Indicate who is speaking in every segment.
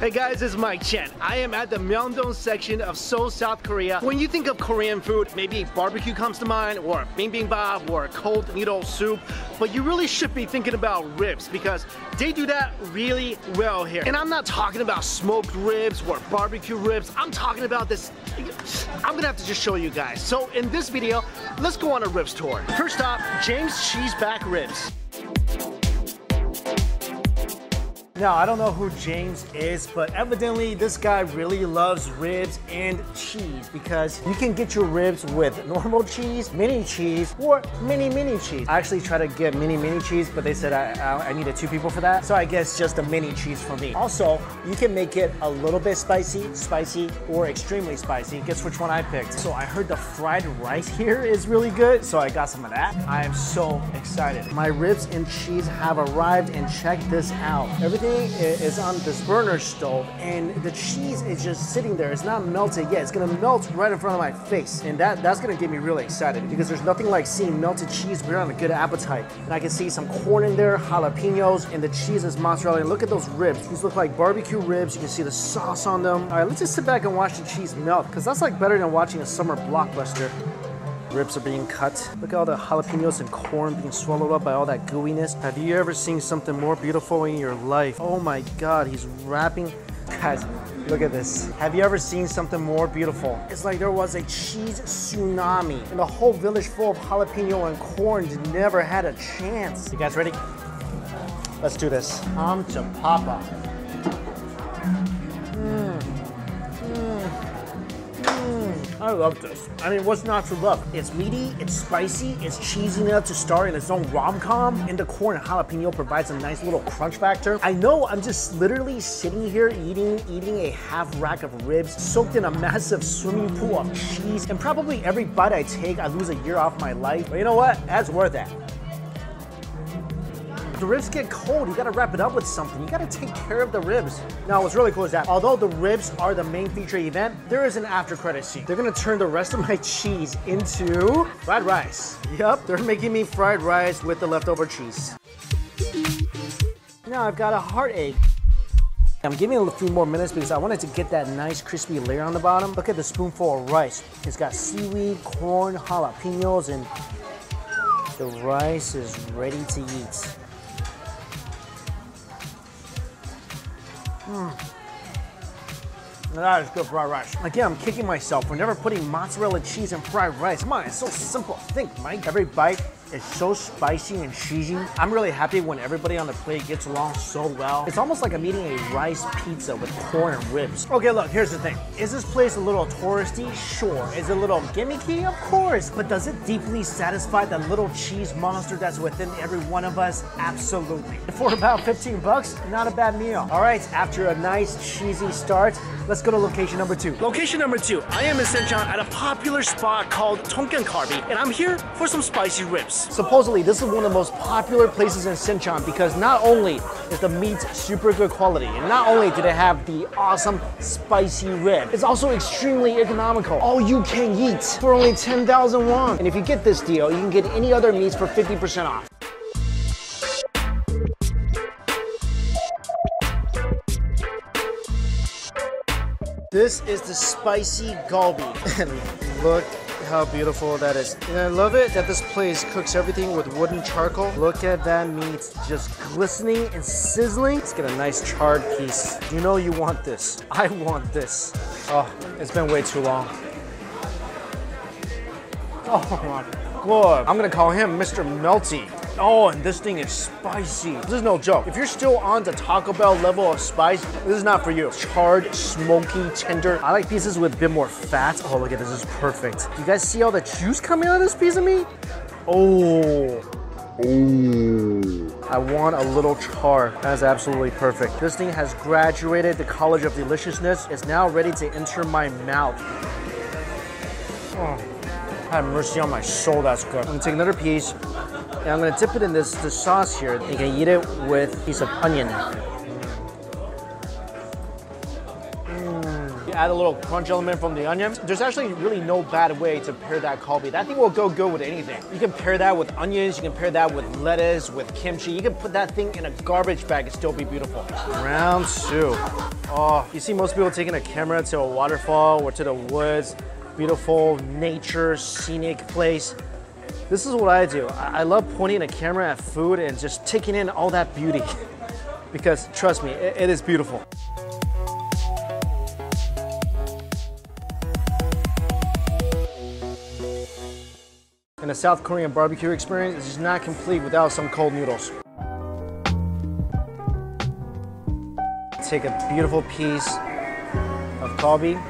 Speaker 1: Hey guys, it's Mike Chen. I am at the Myeongdong section of Seoul, South Korea. When you think of Korean food, maybe barbecue comes to mind, or bibimbap, or cold noodle soup, but you really should be thinking about ribs because they do that really well here. And I'm not talking about smoked ribs or barbecue ribs. I'm talking about this. I'm gonna have to just show you guys. So in this video, let's go on a ribs tour. First off, James Cheese Back Ribs. Now, I don't know who James is, but evidently this guy really loves ribs and cheese because you can get your ribs with normal cheese, mini cheese, or mini cheese. I actually tried to get mini cheese, but they said I needed 2 people for that. So I guess just a mini cheese for me. Also, you can make it a little bit spicy, or extremely spicy. Guess which one I picked. So I heard the fried rice here is really good, so I got some of that. I am so excited. My ribs and cheese have arrived, and check this out. Everything is on this burner stove and the cheese is just sitting there. It's not melted yet. It's gonna melt right in front of my face, and that's gonna get me really excited because there's nothing like seeing melted cheese. We're on a good appetite, and I can see some corn in there, jalapenos, and the cheese is mozzarella. And look at those ribs. These look like barbecue ribs. You can see the sauce on them. All right, let's just sit back and watch the cheese melt because that's like better than watching a summer blockbuster. Ribs are being cut. Look at all the jalapenos and corn being swallowed up by all that gooiness. Have you ever seen something more beautiful in your life? Oh my God, he's wrapping. Guys, look at this. Have you ever seen something more beautiful? It's like there was a cheese tsunami and the whole village full of jalapeno and corn never had a chance. You guys ready? Let's do this. To Papa. I love this. I mean, what's not to love? It's meaty, it's spicy, it's cheesy enough to star in its own rom-com, and the corn and jalapeno provides a nice little crunch factor. I know I'm just literally sitting here eating a half rack of ribs soaked in a massive swimming pool of cheese, and probably every bite I take, I lose a year off my life. But you know what? That's worth that. The ribs get cold, you gotta wrap it up with something. You gotta take care of the ribs. Now, what's really cool is that although the ribs are the main feature event, there is an after credit scene. They're gonna turn the rest of my cheese into fried rice. Yup, they're making me fried rice with the leftover cheese. Now I've got a heartache. I'm giving it a few more minutes because I wanted to get that nice crispy layer on the bottom. Look at the spoonful of rice. It's got seaweed, corn, jalapenos, and the rice is ready to eat. That is good fried rice. Again, I'm kicking myself for never putting mozzarella cheese in fried rice. Come on, it's so simple. Think, Mike. Every bite is so spicy and cheesy. I'm really happy when everybody on the plate gets along so well. It's almost like I'm eating a rice pizza with corn and ribs. Okay, look, here's the thing. Is this place a little touristy? Sure. Is it a little gimmicky? Of course. But does it deeply satisfy the little cheese monster that's within every one of us? Absolutely. For about 15 bucks, not a bad meal. All right, after a nice cheesy start, let's go to location number 2. Location number 2, I am in Sencheon at a popular spot called Tongkyeonkarbi, and I'm here for some spicy ribs. Supposedly, this is one of the most popular places in Sencheon because not only is the meat super good quality, and not only do they have the awesome spicy rib, it's also extremely economical. All you can eat for only 10,000 won. And if you get this deal, you can get any other meats for 50% off. This is the spicy galbi, and look how beautiful that is. And I love it that this place cooks everything with wooden charcoal. Look at that meat just glistening and sizzling. Let's get a nice charred piece. You know you want this. I want this. Oh, it's been way too long. Oh my God. I'm gonna call him Mr. Melty. Oh, and this thing is spicy. This is no joke. If you're still on the Taco Bell level of spice, this is not for you. Charred, smoky, tender. I like pieces with a bit more fat. Oh, look at this, this is perfect. You guys see all the juice coming out of this piece of meat? Oh. I want a little char. That is absolutely perfect. This thing has graduated the College of Deliciousness. It's now ready to enter my mouth. Oh, have mercy on my soul, that's good. I'm gonna take another piece, and I'm gonna dip it in this sauce here. You can eat it with a piece of onion. add a little crunch element from the onion. There's actually really no bad way to pair that kalbi. That thing will go good with anything. You can pair that with onions, you can pair that with lettuce, with kimchi. You can put that thing in a garbage bag and still be beautiful. Round 2. Oh, you see most people taking a camera to a waterfall or to the woods. Beautiful nature, scenic place. This is what I do. I love pointing a camera at food and just taking in all that beauty. Because trust me, it is beautiful. And the South Korean barbecue experience is not complete without some cold noodles. Take a beautiful piece of kalbi.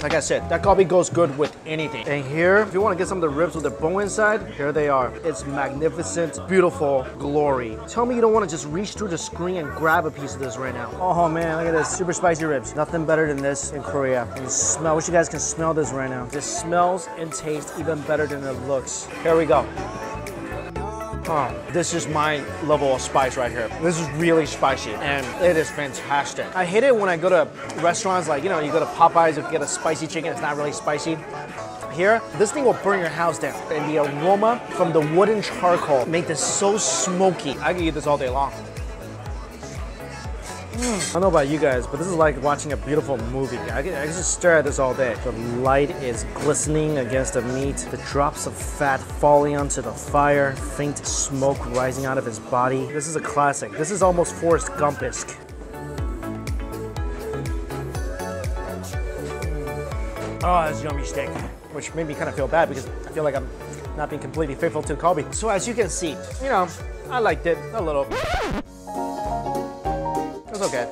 Speaker 1: Like I said, that kalbi goes good with anything. And here, if you want to get some of the ribs with the bone inside, here they are. It's magnificent, beautiful glory. Tell me you don't want to just reach through the screen and grab a piece of this right now. Oh man, look at this, super spicy ribs. Nothing better than this in Korea. And smell, I wish you guys can smell this right now. This smells and tastes even better than it looks. Here we go. Oh, this is my level of spice right here. This is really spicy and it is fantastic. I hate it when I go to restaurants like, you know, you go to Popeyes, you get a spicy chicken, it's not really spicy. Here, this thing will burn your house down. And the aroma from the wooden charcoal make this so smoky. I can eat this all day long. I don't know about you guys, but this is like watching a beautiful movie. I can just stare at this all day. The light is glistening against the meat. The drops of fat falling onto the fire. Faint smoke rising out of his body. This is a classic. This is almost Forrest Gump-esque. Oh, that's yummy steak. Which made me kind of feel bad because I feel like I'm not being completely faithful to the kalbi. So as you can see, you know, I liked it a little. It's okay.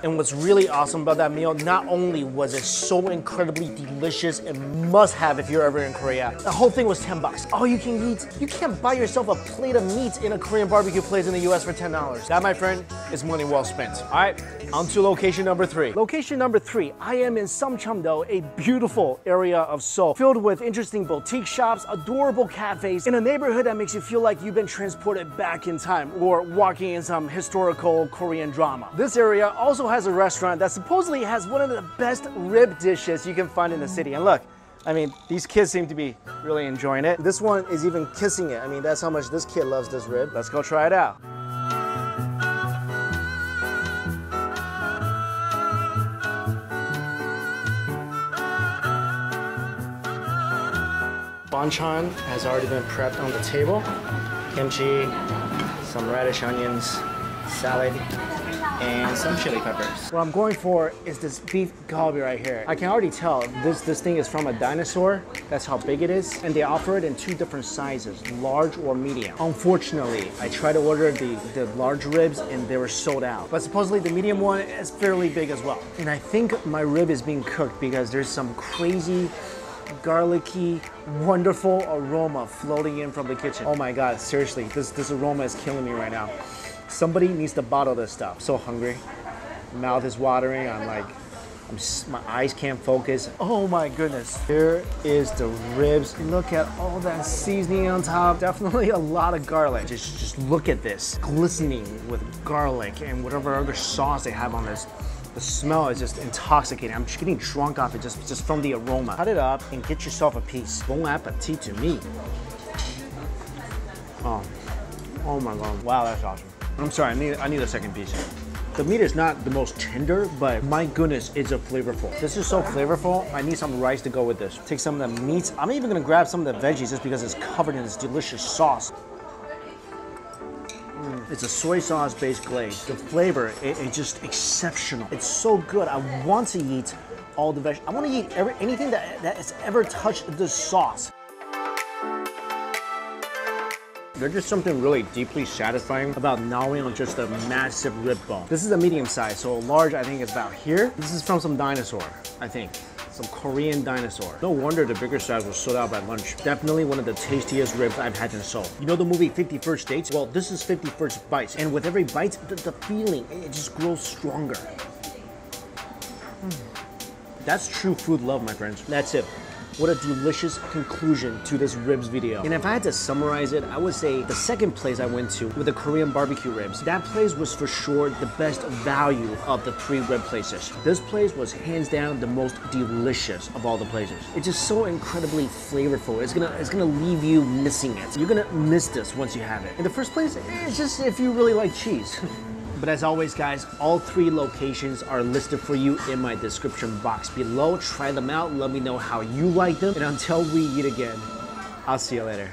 Speaker 1: And what's really awesome about that meal, not only was it so incredibly delicious and must have if you're ever in Korea, the whole thing was 10 bucks. All you can eat. You can't buy yourself a plate of meat in a Korean barbecue place in the US for $10. That, my friend, is money well spent. All right, on to location number 3. Location number 3, I am in Samcheon-do, a beautiful area of Seoul, filled with interesting boutique shops, adorable cafes, in a neighborhood that makes you feel like you've been transported back in time or walking in some historical Korean drama. This area also has a restaurant that supposedly has one of the best rib dishes you can find in the city. And look, I mean, these kids seem to be really enjoying it. This one is even kissing it. I mean, that's how much this kid loves this rib. Let's go try it out. Banchan has already been prepped on the table. Kimchi, some radish onions, salad, and some chili peppers. What I'm going for is this beef kalbi right here. I can already tell this thing is from a dinosaur. That's how big it is. And they offer it in 2 different sizes, large or medium. Unfortunately, I tried to order the large ribs and they were sold out. But supposedly the medium one is fairly big as well. And I think my rib is being cooked because there's some crazy garlicky, wonderful aroma floating in from the kitchen. Oh my God, seriously, this aroma is killing me right now. Somebody needs to bottle this stuff. So hungry, mouth is watering. My eyes can't focus. Oh my goodness. Here is the ribs. Look at all that seasoning on top. Definitely a lot of garlic. Just look at this, glistening with garlic and whatever other sauce they have on this. The smell is just intoxicating. I'm just getting drunk off it just from the aroma. Cut it up and get yourself a piece. Bon appetit to me. Oh my God. Wow, that's awesome. I'm sorry, I need a second piece. The meat is not the most tender, but my goodness, it's a flavorful. This is so flavorful. I need some rice to go with this. Take some of the meats. I'm even gonna grab some of the veggies just because it's covered in this delicious sauce. It's a soy sauce based glaze. The flavor, it's just exceptional. It's so good. I want to eat all the veggies. I want to eat anything that has ever touched this sauce. There's just something really deeply satisfying about gnawing on just a massive rib bone. This is a medium size, so a large I think is about here. This is from some dinosaur, I think. Some Korean dinosaur. No wonder the bigger size was sold out by lunch. Definitely one of the tastiest ribs I've had in Seoul. You know the movie 50 First Dates? Well, this is 50 First Bites. And with every bite, the feeling, it just grows stronger. That's true food love, my friends. That's it. What a delicious conclusion to this ribs video. And if I had to summarize it, I would say the second place I went to with the Korean barbecue ribs, that place was for sure the best value of the 3 rib places. This place was hands down the most delicious of all the places. It's just so incredibly flavorful. It's gonna leave you missing it. You're gonna miss this once you have it. In the first place, it's just if you really like cheese. But as always, guys, all 3 locations are listed for you in my description box below. Try them out. Let me know how you like them. And until we eat again, I'll see you later.